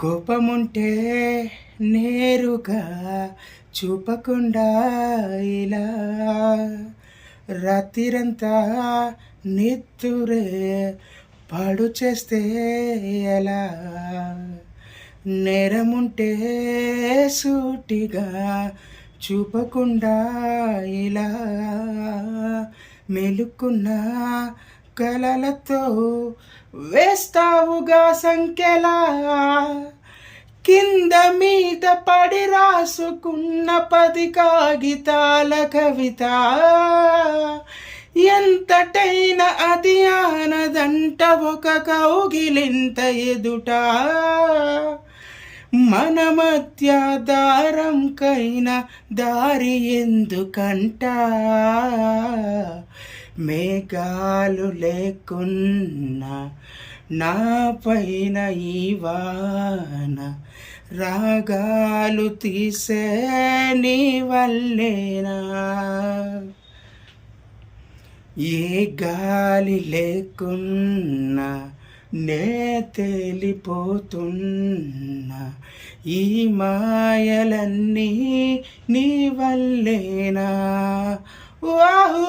కోపముంటే నేరుగా చూపకుండా ఇలా రాత్రిరంతా నిద్దురే పాడు చేస్తే ఎలా? నేరముంటే సూటిగా చూపకుండా ఇలా మెలుకున్న కలలతో వేస్తావుగా సంఖ్యలా కింద మీద పడి రాసుకున్న 10 కాగితాల కవిత ఎంతటైనా అది ఆనదంట ఒక కౌగిలింత ఎదుట మన మధ్య దారంకైనా దారి ఎందుకంట మేఘాలు లేకున్నా నా పైన ఈ వాన రాగాలు తీసే నీ వల్లేనా ఏ గాలి లేకున్నా నే తేలిపోతున్నా ఈ మాయలన్నీ నీ వల్లేనా. వాహు